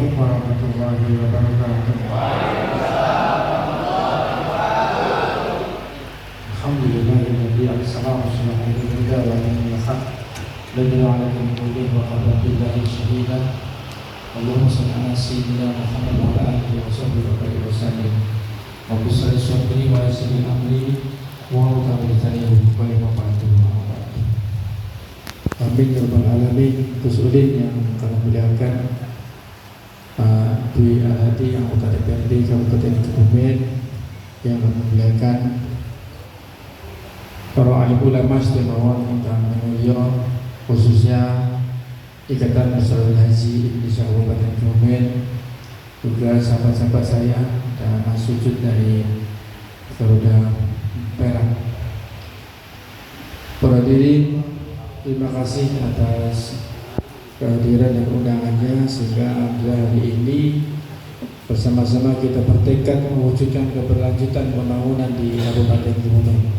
Assalamualaikum warahmatullahi wabarakatuh. Alhamdulillahilladzi arsala rasulahu bil huda wa dinil haqq lidiyu'la 'alal dini wa kafa billahi shahida. Allahumma shalli ala sayyidina Muhammad wa ala alihi wa sahbihi wa sallim. Rabbi shrah li sadri wa yassir li amri wa hlul 'uqdatam min lisani yafqahu qawli. Amin ya rabbal alamin. Kesulitan yang kami muliakan Pak Dwi Al-Hadi anggota DPRD Kabupaten Kebumen, yang memuliakan para alim ulama istimewa dan mulia, khususnya Ikatan Masyarakat Haji Indonesia Kabupaten Kebumen, juga sahabat-sahabat saya dan sujud dari Garuda Perak. Para hadirin, terima kasih atas kehadiran dan undangannya, sehingga alhamdulillah hari ini bersama-sama kita bertekad mewujudkan keberlanjutan pembangunan di Kabupaten Kebumen.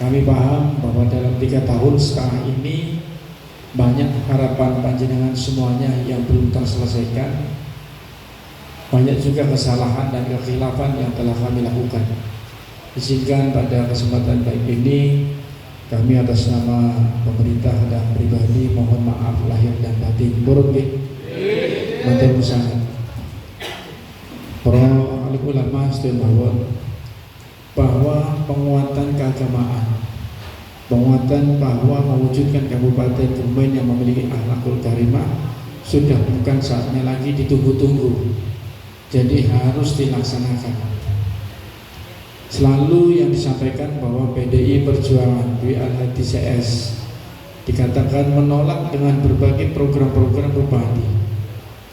Kami paham bahwa dalam 3 tahun setelah ini banyak harapan panjenengan semuanya yang belum terselesaikan, banyak juga kesalahan dan kekhilafan yang telah kami lakukan. Izinkan pada kesempatan baik ini kami atas nama pemerintah dan pribadi mohon maaf lahir dan batin. Buruk matur sangat. Para alim ulama istimewa bahwa penguatan keagamaan, penguatan bahwa mewujudkan Kabupaten Kebumen yang memiliki akhlakul karimah sudah bukan saatnya lagi ditunggu-tunggu. Jadi harus dilaksanakan. Selalu yang disampaikan bahwa PDI Perjuangan Dwi Al-Hadi CS dikatakan menolak dengan berbagai program-program bupati.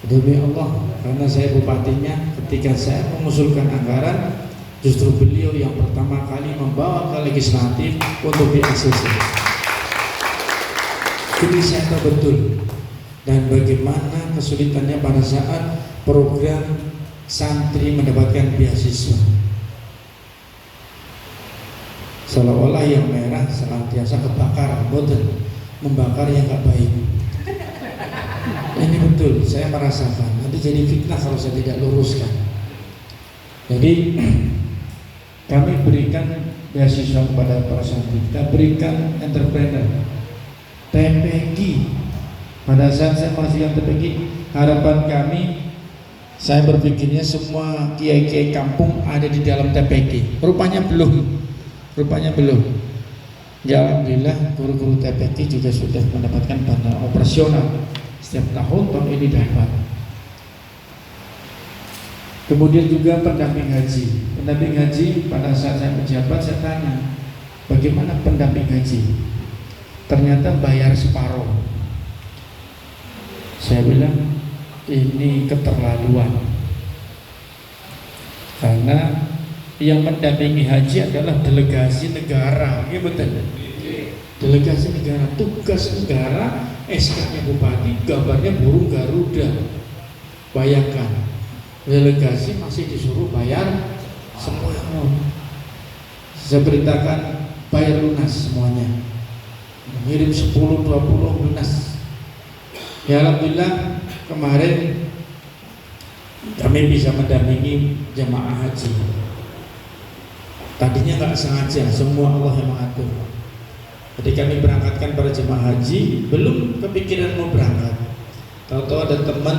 Demi Allah, karena saya bupatinya, ketika saya mengusulkan anggaran, justru beliau yang pertama kali membawa ke legislatif untuk di ACC. Jadi saya tahu betul dan bagaimana kesulitannya pada saat program santri mendapatkan beasiswa. Seolah-olah yang merah senantiasa kebakar, boten membakar yang gak baik. Ini betul, saya merasakan. Nanti jadi fitnah kalau saya tidak luruskan. Jadi kami berikan beasiswa kepada para santri, kita berikan entrepreneur, TPG. Pada saat saya masih TPG, harapan kami, saya berpikirnya semua kiai-kiai kampung ada di dalam TPG. Rupanya belum. Ya alhamdulillah, guru-guru TPG juga sudah mendapatkan dana operasional setiap tahun ini dapat. Kemudian juga pendamping haji pada saat saya menjabat, saya tanya bagaimana pendamping haji, ternyata bayar separuh. Saya bilang ini keterlaluan, karena yang mendampingi haji adalah delegasi negara, ya betul. Delegasi negara, tugas negara, SK-nya bupati, gambarnya burung Garuda. Bayangkan, delegasi masih disuruh bayar semua. Saya perintahkan bayar lunas semuanya, mengirim 10-20 lunas. Ya alhamdulillah, kemarin kami bisa mendampingi jamaah haji. Tadinya nggak sengaja, semua Allah yang mengatur. Jadi kami berangkatkan para jemaah haji, belum kepikiran mau berangkat. Tahu-tahu ada teman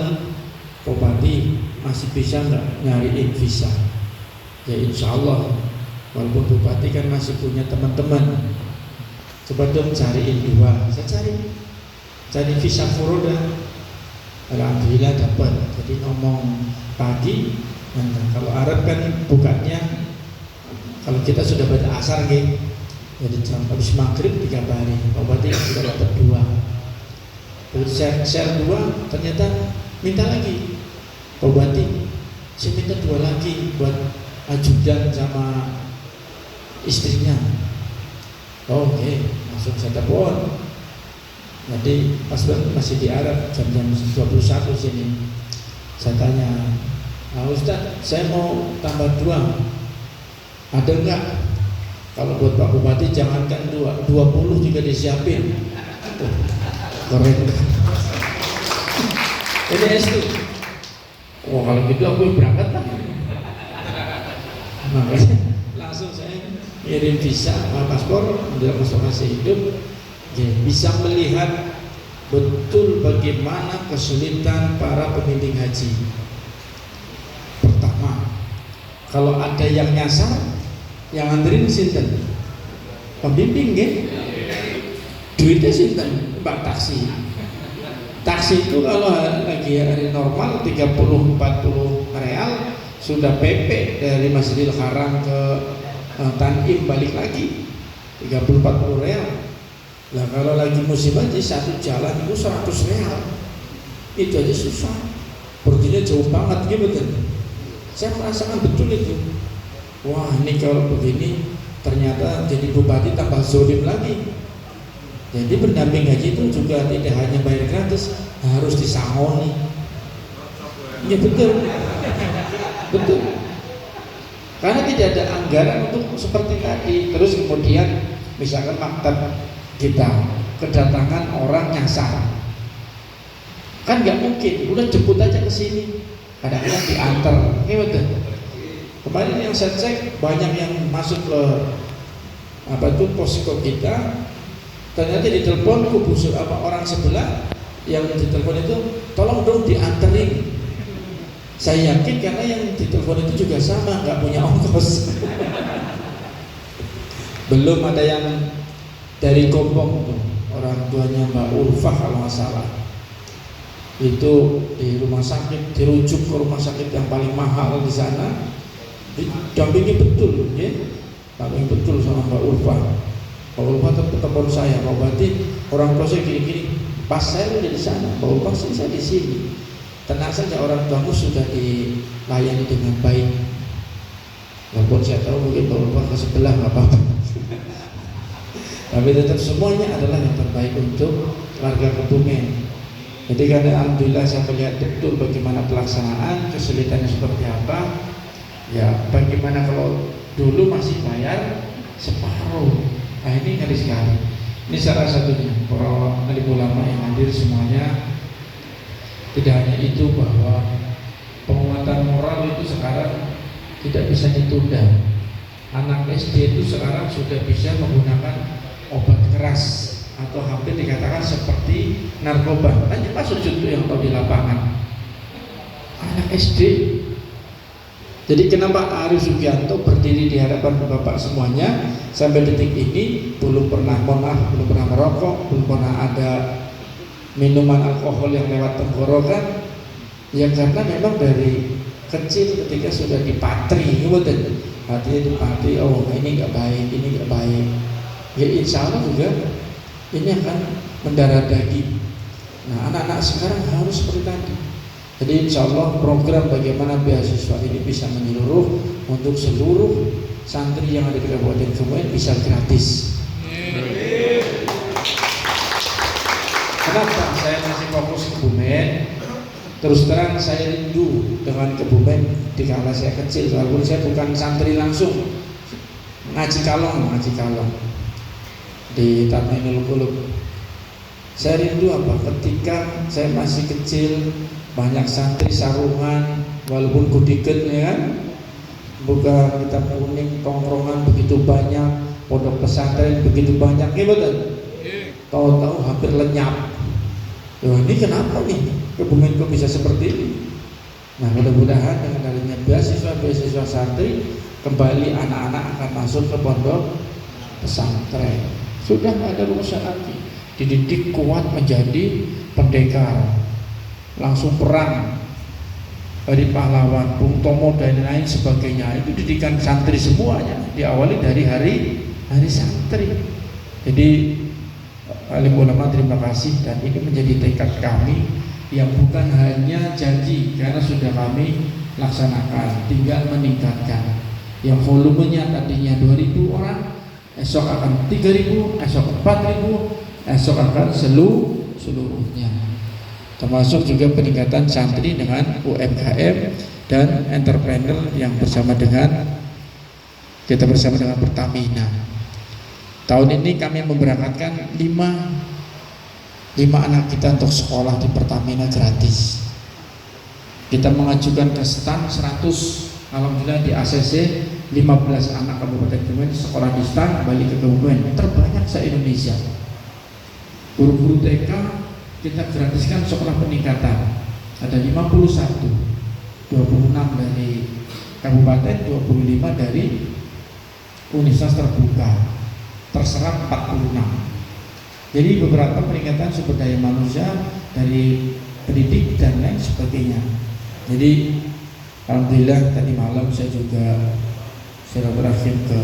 bupati masih bisa nggak nyariin visa. Ya insya Allah, walaupun bupati kan masih punya teman-teman, coba dong cariin 2. Saya cari visa furoda. Alhamdulillah dapat. Jadi ngomong pagi, kalau Arab kan bukanya, kalau kita sudah baca asar gitu, jadi habis maghrib dikabari, Pak sudah dapat 2. Terus share 2, ternyata minta lagi, Pak Bupati, saya minta 2 lagi buat ajudan sama istrinya. Oke, langsung saya telepon. Jadi pas masih di Arab, jam-jam 21 sini, saya tanya, Ustaz, saya mau tambah 2. Ada enggak? Kalau buat Pak Bupati jangankan 2, 20 juga disiapin. Keren. Ini S2. Oh kalau gitu aku berangkat lah. Makanya langsung saya ngirim visa sama paspor menjelang masuk hidup, ya, bisa melihat betul bagaimana kesulitan para pembimbing haji. Pertama, kalau ada yang nyasar, yang nganterin sinten? Pembimbing ya. Duitnya sinten? Mbak taksi. Taksi itu kalau lagi hari normal 30-40 real, sudah PP dari Masjidil Haram ke Tanim balik lagi 30-40 real. Nah kalau lagi musim haji satu jalan itu 100 real, itu aja susah, perginya jauh banget gitu kan. Saya merasakan betul itu. Wah ini kalau begini ternyata jadi bupati tambah zolim lagi. Jadi pendamping haji itu juga tidak hanya bayar gratis, harus disangoni. Ya betul, betul. Karena tidak ada anggaran untuk seperti tadi. Terus kemudian misalkan maktab kita kedatangan orang nyasar, kan nggak mungkin. Udah jemput aja ke sini, kadang-kadang diantar. Ini betul. Kemarin yang saya cek banyak yang masuk ke posko kita. Ternyata ditelepon kubu orang sebelah yang ditelepon itu, tolong dong dianterin. Saya yakin karena yang ditelepon itu juga sama, nggak punya ongkos. Belum ada yang dari Gombong tuh, orang tuanya Mbak Ulfah kalau nggak salah, itu di rumah sakit, dirujuk ke rumah sakit yang paling mahal di sana, didampingi betul, ya, dampingi betul sama Mbak Ulfah. Mbak Ulfah telepon saya, Pak Bati, orang tua saya gini-gini, pas saya udah di sana, Mbak Ulfah saya di sini. Tenang saja, orang tuamu sudah dilayani dengan baik. Walaupun saya tahu mungkin Mbak Ulfah ke sebelah nggak apa-apa. Tapi tetap semuanya adalah yang terbaik untuk warga Kebumen. Jadi karena alhamdulillah saya melihat betul bagaimana pelaksanaan, kesulitannya seperti apa. Ya bagaimana kalau dulu masih bayar separuh. Nah ini ngeri sekali. Ini salah satunya para alim ulama yang hadir semuanya. Tidak hanya itu, bahwa penguatan moral itu sekarang tidak bisa ditunda. Anak SD itu sekarang sudah bisa menggunakan obat keras atau hampir dikatakan seperti narkoba. Tanya Pak Sujud yang tahu di lapangan, anak SD. Jadi kenapa Ari Sugianto berdiri di hadapan Bapak semuanya sampai detik ini belum pernah belum pernah merokok, belum pernah ada minuman alkohol yang lewat tenggorokan? Ya karena memang dari kecil ketika sudah dipatri, hatinya dipatri, oh ini nggak baik, ini nggak baik. Ya insya Allah juga ini akan mendarah daging. Nah anak-anak sekarang harus seperti tadi. Jadi insya Allah program bagaimana beasiswa ini bisa menyeluruh untuk seluruh santri yang ada di Kabupaten Kebumen bisa gratis. Kenapa saya masih fokus Kebumen? Terus terang saya rindu dengan Kebumen di kala saya kecil, walaupun saya bukan santri langsung, ngaji kalong di Tatmainul Qulub. Saya rindu apa? Ketika saya masih kecil, banyak santri sarungan, walaupun kudiken ya kan, buka kitab kuning, tongkrongan begitu banyak, pondok pesantren begitu banyak, ya betul. Tahu-tahu hampir lenyap. Loh ini kenapa nih Kebumen kok bisa seperti ini? Nah mudah-mudahan dengan adanya beasiswa santri, kembali anak-anak akan masuk ke pondok pesantren. Sudah nggak ada urusan lagi, dididik kuat menjadi pendekar, langsung perang dari pahlawan, Bung Tomo dan lain sebagainya. Itu didikan santri semuanya, diawali dari hari santri. Jadi alim ulama terima kasih, dan ini menjadi tekad kami yang bukan hanya janji, karena sudah kami laksanakan, tinggal meningkatkan. Yang volumenya tadinya 2.000 orang, esok akan 3.000, esok 4.000, esok akan seluruhnya. Termasuk juga peningkatan santri dengan UMKM dan entrepreneur yang kita bersama dengan Pertamina. Tahun ini kami memberangkatkan 5 anak kita untuk sekolah di Pertamina gratis. 5 Kita mengajukan ke STAN 100, alhamdulillah di ACC 15 anak Kabupaten Kebumen sekolah di STAN balik ke Kebumen, terbanyak se-Indonesia. Guru-guru TK kita gratiskan sekolah peningkatan, ada 51, 26 dari kabupaten, 25 dari universitas terbuka, terserap 46. Jadi beberapa peningkatan sumber daya manusia dari pendidik dan lain sebagainya. Jadi alhamdulillah tadi malam saya juga silaturahim ke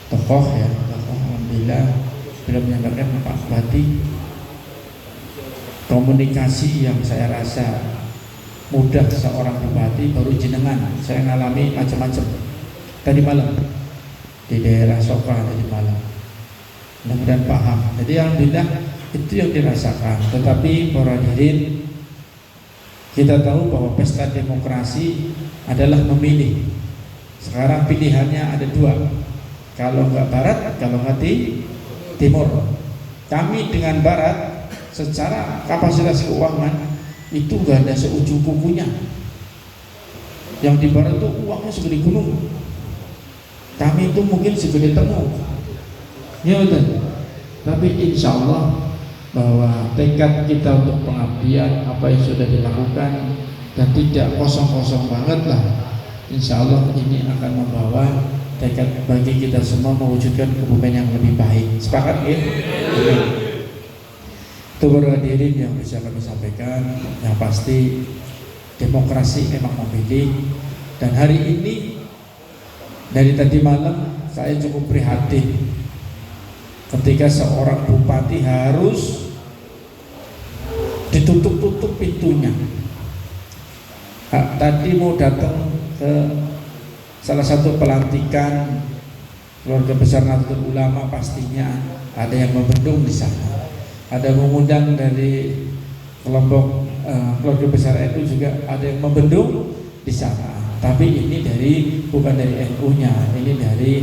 tokoh ya, tokoh alhamdulillah beliau menyampaikan Pak Bupati, komunikasi yang saya rasa mudah seorang bupati baru jenengan. Saya ngalami macam-macam tadi malam di daerah Soka tadi malam, mudah-mudahan paham. Jadi alhamdulillah itu yang dirasakan. Tetapi para hadirin, kita tahu bahwa pesta demokrasi adalah memilih. Sekarang pilihannya ada dua, kalau nggak barat, kalau nggak timur. Kami dengan barat secara kapasitas keuangan itu nggak ada seujung kukunya. Yang di barat itu uangnya segede gunung, kami itu mungkin segede temu. Ya betul. Tapi insya Allah bahwa tekad kita untuk pengabdian apa yang sudah dilakukan dan tidak kosong-kosong banget lah, insya Allah ini akan membawa tekad bagi kita semua mewujudkan Kebumen yang lebih baik. Sepakat ya? Itu baru hadirin yang bisa kami sampaikan. Yang pasti demokrasi memang memilih, dan hari ini dari tadi malam saya cukup prihatin ketika seorang bupati harus ditutup-tutup pintunya. Tadi mau datang ke salah satu pelantikan keluarga besar Nahdlatul Ulama, pastinya ada yang membendung di sana. Ada mengundang dari kelompok keluarga besar NU juga ada yang membendung di sana. Tapi ini bukan dari NU-nya, ini dari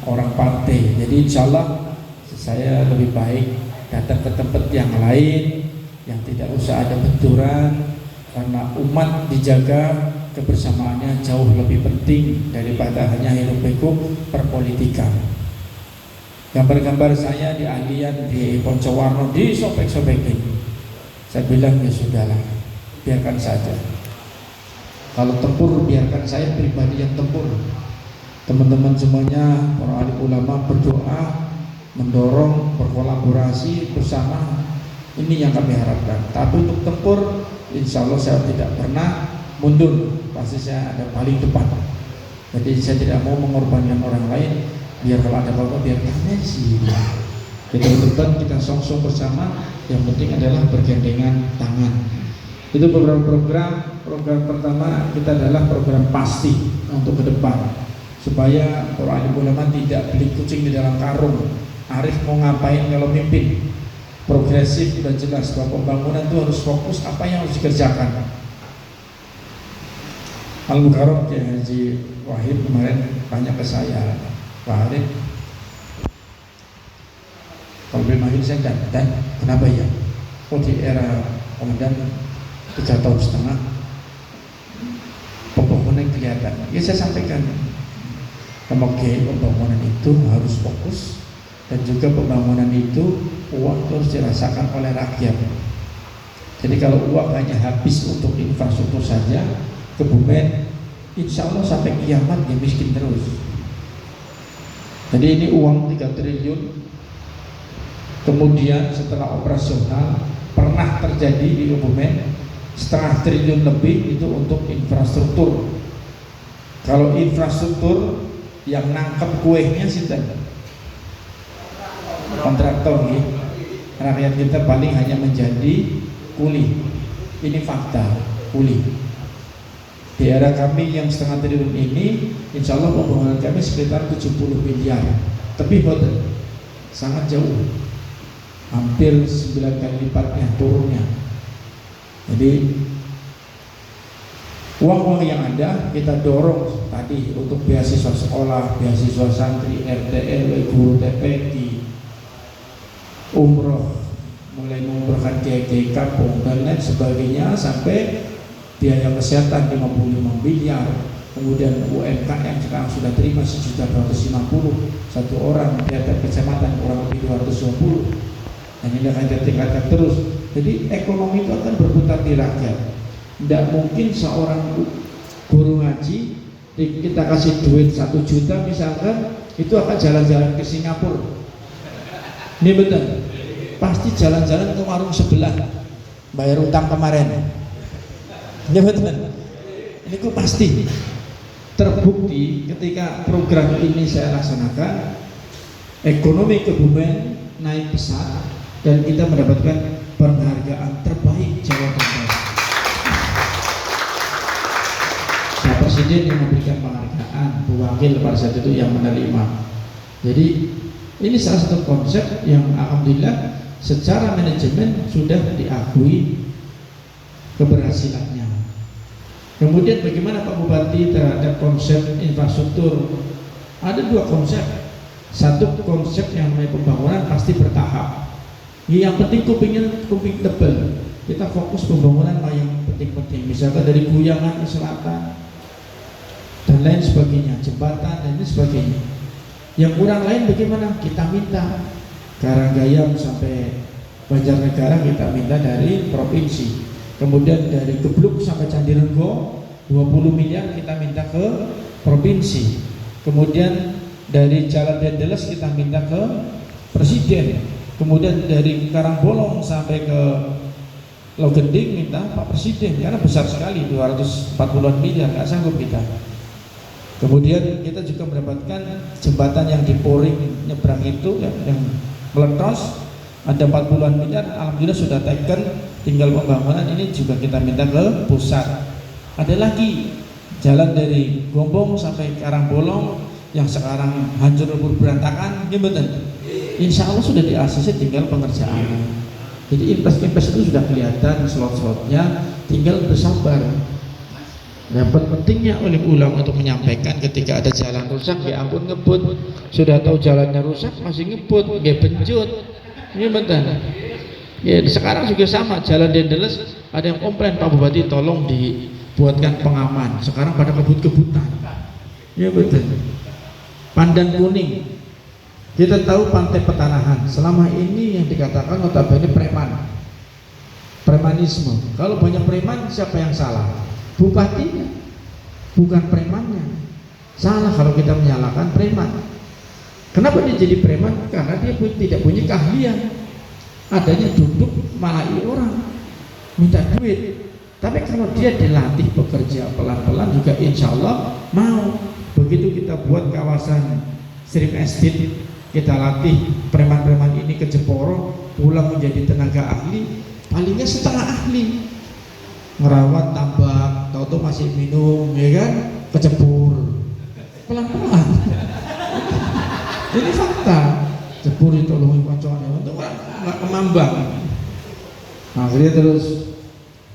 orang partai. Jadi insya Allah saya lebih baik datang ke tempat yang lain yang tidak usah ada benturan, karena umat dijaga kebersamaannya jauh lebih penting daripada hanya hiruk pikuk perpolitikan. Gambar-gambar saya di Alian, di Poncowarno disobek-sobekin. Saya bilang ya sudahlah, biarkan saja. Kalau tempur biarkan saya pribadi yang tempur. Teman-teman semuanya para alim ulama berdoa, mendorong, berkolaborasi bersama. Ini yang kami harapkan. Tapi untuk tempur, insya Allah saya tidak pernah mundur. Pasti saya ada paling depan. Jadi saya tidak mau mengorbankan orang lain. Biar kalau ada apa-apa biar kami sih. Kita betul kita song-song bersama. Yang penting adalah bergandengan tangan. Itu program pertama kita adalah program pasti untuk ke depan, supaya para alim ulama tidak beli kucing di dalam karung. Arif mau ngapain kalau mimpin? Progresif sudah jelas bahwa pembangunan itu harus fokus apa yang harus dikerjakan. Al-Mukarram Kiai Haji Wahid kemarin tanya ke saya, Pak Arif, kalau belum akhir saya dan kenapa ya? Oh di era komandan 3 tahun setengah pembangunan kelihatan. Ya saya sampaikan, semoga pembangunan itu harus fokus, dan juga pembangunan itu uang harus dirasakan oleh rakyat. Jadi kalau uang hanya habis untuk infrastruktur saja, Kebumen insya Allah sampai kiamat dia miskin terus. Jadi ini uang 3 triliun kemudian setelah operasional pernah terjadi di Kebumen 0,5 triliun lebih itu untuk infrastruktur. Kalau infrastruktur yang nangkep kuehnya sih kontraktor nih, rakyat kita paling hanya menjadi kuli. Ini fakta, kuli. Di era kami yang 0,5 triliun ini, insya Allah pembangunan kami sekitar 70 miliar. Tapi betul, sangat jauh, hampir 9 kali lipatnya turunnya. Jadi uang-uang yang ada kita dorong tadi untuk beasiswa sekolah, beasiswa santri, RT RW, guru TPQ, umroh, mulai mengumrohkan kiai kampung dan lain sebagainya, sampai biaya kesehatan 55 miliar, kemudian UMKM sekarang sudah terima 1.250 satu orang, biaya kecamatan kurang lebih 220, dan ini akan ditingkatkan terus. Jadi ekonomi itu akan berputar di rakyat. Tidak mungkin seorang guru ngaji kita kasih duit 1 juta misalkan, itu akan jalan-jalan ke Singapura. Ini betul. Pasti jalan-jalan ke warung sebelah, bayar utang kemarin. Ini betul. Ini kok pasti. Terbukti ketika program ini saya laksanakan, ekonomi Kebumen naik pesat dan kita mendapatkan penghargaan terbaik Jawa Tengah. Pak Presiden yang memberikan penghargaan, wakil pada saat itu yang menerima. Jadi ini salah satu konsep yang alhamdulillah secara manajemen sudah diakui keberhasilannya. Kemudian bagaimana Pak Bupati terhadap konsep infrastruktur? Ada 2 konsep. Satu konsep yang namanya pembangunan pasti bertahap. Yang penting kuping tebal. Kita fokus pembangunan yang penting-penting. Misalkan dari Guyangan ke selatan dan lain sebagainya, jembatan dan lain sebagainya. Yang kurang lain bagaimana? Kita minta Karanggayam sampai Banjarnegara kita minta dari provinsi. Kemudian dari Gebluk sampai Candirenggo 20 miliar kita minta ke provinsi. Kemudian dari Jalan Dendeles kita minta ke presiden. Kemudian dari Karangbolong sampai ke Logending minta Pak Presiden, karena besar sekali 240 miliar, nggak sanggup kita. Kemudian kita juga mendapatkan jembatan yang di Poring nyebrang itu yang meletos, ada 40-an miliar, alhamdulillah sudah taken, tinggal pembangunan ini juga kita minta ke pusat. Ada lagi jalan dari Gombong sampai Karangbolong yang sekarang hancur lebur berantakan, betul. Insya Allah sudah di ACC, tinggal pengerjaan. Jadi impres-impres itu sudah kelihatan slot-slotnya, tinggal bersabar. Yang pentingnya oleh ulama untuk menyampaikan ketika ada jalan rusak, ya ampun ngebut. Sudah tahu jalannya rusak masih ngebut, ya benjut. Ini betul. Ya sekarang juga sama, jalan Dendeles ada yang komplain, Pak Bupati tolong dibuatkan pengaman. Sekarang pada kebut-kebutan. Ya betul. Pandan Kuning, kita tahu Pantai Petanahan selama ini yang dikatakan notabene premanisme. Kalau banyak preman, siapa yang salah? Bupatinya, bukan premannya. Salah kalau kita menyalahkan preman. Kenapa dia jadi preman? Karena dia tidak punya keahlian. Adanya duduk malahi orang, minta duit. Tapi kalau dia dilatih bekerja pelan-pelan juga insya Allah mau. Begitu kita buat kawasan Stream Estate, kita latih preman-preman ini ke Jeporo, pulang menjadi tenaga ahli, palingnya setengah ahli. Ngerawat tambak, tahu-tahu masih minum, ya kan, kecebur pelan-pelan. Ini fakta. Jebur itu loh kocoknya untuk nggak kemambang. Akhirnya terus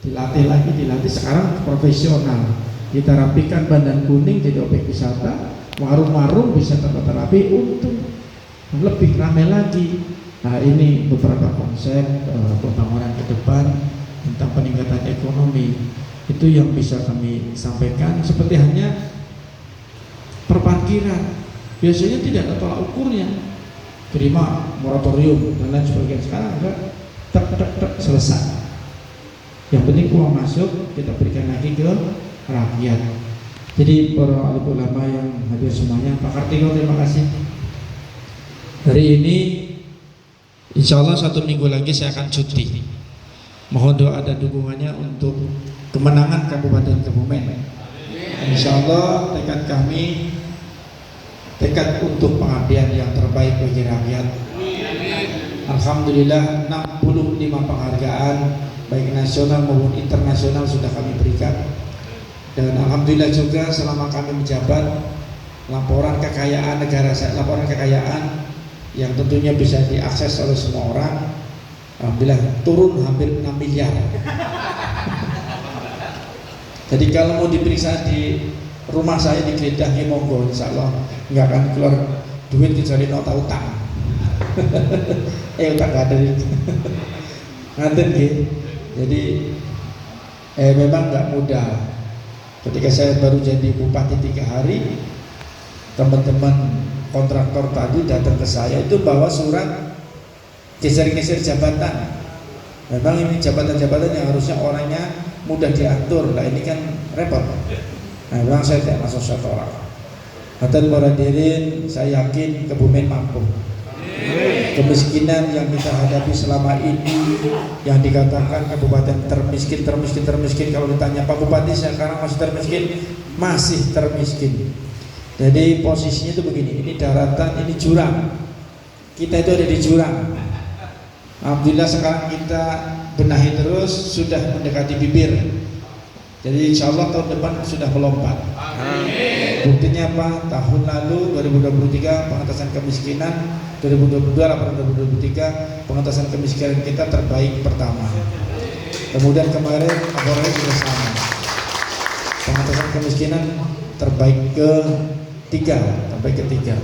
dilatih sekarang profesional. Kita rapikan Pandan Kuning jadi objek wisata, warung-warung bisa tertata rapi untuk lebih ramai lagi. Nah ini beberapa konsep pembangunan ke depan tentang peningkatan ekonomi itu yang bisa kami sampaikan. Seperti hanya perparkiran, biasanya tidak ada tolak ukurnya, terima moratorium dan lain sebagainya. Sekarang enggak, tek selesai. Yang penting uang masuk, kita berikan lagi ke rakyat. Jadi para alim ulama yang hadir semuanya, Pak Kartiko terima kasih. Hari ini insya Allah 1 minggu lagi saya akan cuti. Mohon doa dan dukungannya untuk kemenangan Kabupaten Kebumen. Insya Allah tekad kami, tekad untuk pengabdian yang terbaik bagi rakyat. Alhamdulillah 65 penghargaan baik nasional maupun internasional sudah kami berikan. Dan alhamdulillah juga selama kami menjabat, laporan kekayaan negara saya, laporan kekayaan yang tentunya bisa diakses oleh semua orang, alhamdulillah turun hampir 6 miliar. Jadi kalau mau diperiksa di rumah saya digeledah, ya monggo, insya Allah nggak akan keluar duit kecuali nota utang. Utang nggak ada itu. Ngaten gitu. Jadi Memang nggak mudah. Ketika saya baru jadi bupati 3 hari, teman-teman kontraktor tadi datang ke saya itu bawa surat geser-geser jabatan. Memang ini jabatan-jabatan yang harusnya orangnya mudah diatur, nah ini kan repot. Nah, memang saya tidak masuk satu orang. Hatur hadirin, saya yakin Kebumen mampu. Kemiskinan yang kita hadapi selama ini, yang dikatakan kabupaten termiskin, kalau ditanya Pak Bupati sekarang masih termiskin. Jadi posisinya itu begini, ini daratan, ini jurang. Kita itu ada di jurang. Alhamdulillah sekarang kita benahi terus, sudah mendekati bibir. Jadi insya Allah tahun depan sudah melompat. Buktinya apa? Tahun lalu 2023 pengentasan kemiskinan, 2022 laporan 2023 pengentasan kemiskinan kita terbaik pertama. Kemudian kemarin laporannya juga sama. Pengentasan kemiskinan terbaik ketiga.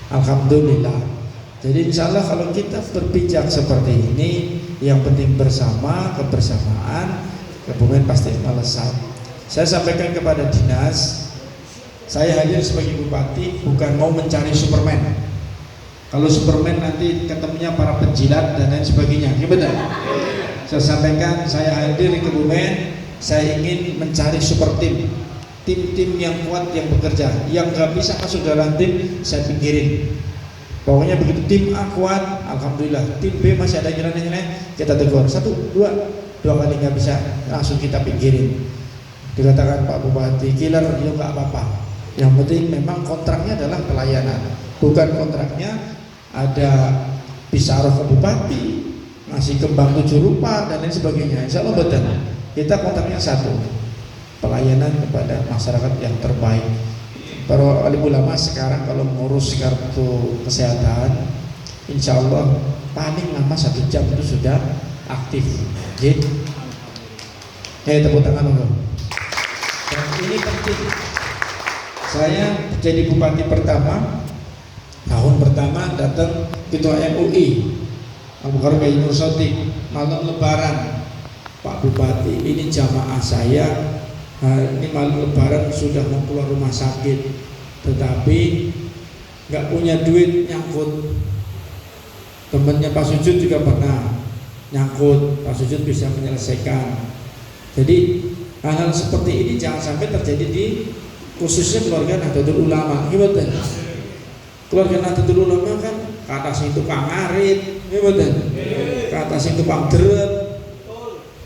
Alhamdulillah. Jadi insya Allah kalau kita berpijak seperti ini, yang penting bersama, kebersamaan, Kebumen pasti melesat. Saya sampaikan kepada dinas, saya hadir sebagai bupati bukan mau mencari Superman. Kalau Superman nanti ketemunya para penjilat dan lain sebagainya, gimana? Saya sampaikan, saya hadir di Kebumen, saya ingin mencari super tim yang kuat yang bekerja, yang nggak bisa masuk dalam tim saya pinggirin. Pokoknya begitu tim A kuat, alhamdulillah. Tim B masih ada jalan-jalan, kita tegur 1, 2 kali nggak bisa, langsung kita pinggirin. Dikatakan Pak Bupati killer, ya nggak apa-apa. Yang penting memang kontraknya adalah pelayanan, bukan kontraknya ada bisaroh ke bupati, ngasih kembang 7 rupa dan lain sebagainya. Insya Allah betul. Kita kontraknya satu, pelayanan kepada masyarakat yang terbaik. Para alim ulama sekarang kalau mengurus kartu kesehatan, insya Allah paling lama 1 jam itu sudah aktif. Gitu. Tepuk tangan dulu. Dan ini penting. Saya jadi bupati pertama, tahun pertama datang ketua MUI Abu Bakar Kiai Nur Sotik, malam lebaran, Pak Bupati ini jamaah saya ini malam lebaran sudah mau keluar rumah sakit, tetapi nggak punya duit, nyangkut. Temannya Pak Sujud juga pernah nyangkut, Pak Sujud bisa menyelesaikan. Jadi hal-hal seperti ini jangan sampai terjadi di khususnya keluarga Nahdlatul Ulama. Gimana? Keluarga Nahdlatul Ulama kan ke atas itu Kang Ngarit, gimana? Ke atas itu Kang Deret.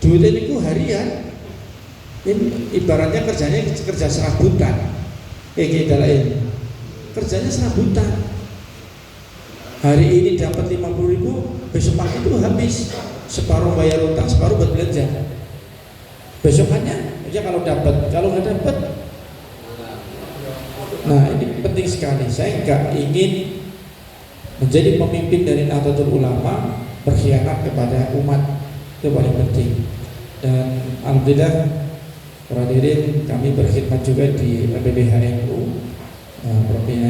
Duitnya itu harian. Ini ibaratnya kerjanya kerja serabutan. Kita lain kerjanya serabutan. Hari ini dapat 50.000, besok pagi itu habis, separuh bayar utang, separuh buat belanja. Besokannya aja kalau dapat, kalau nggak dapat. Nah ini penting sekali. Saya nggak ingin menjadi pemimpin dari Nahdlatul Ulama berkhianat kepada umat, itu paling penting. Dan alhamdulillah hadirin, kami berkhidmat juga di PBHNU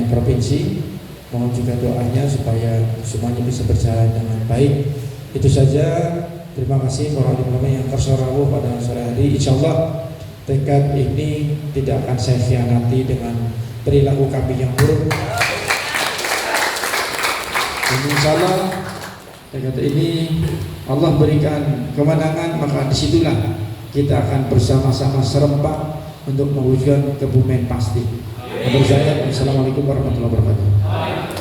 provinsi. Mohon juga doanya supaya semuanya bisa berjalan dengan baik. Itu saja. Terima kasih para ulama yang tersorawuh pada sore hari. Insyaallah tekad ini tidak akan saya khianati dengan perilaku kami yang buruk. Dan insyaallah tekad ini Allah berikan kemenangan, maka disitulah kita akan bersama-sama serempak untuk mewujudkan Kebumen pasti. Menurut saya, Assalamualaikum warahmatullahi wabarakatuh.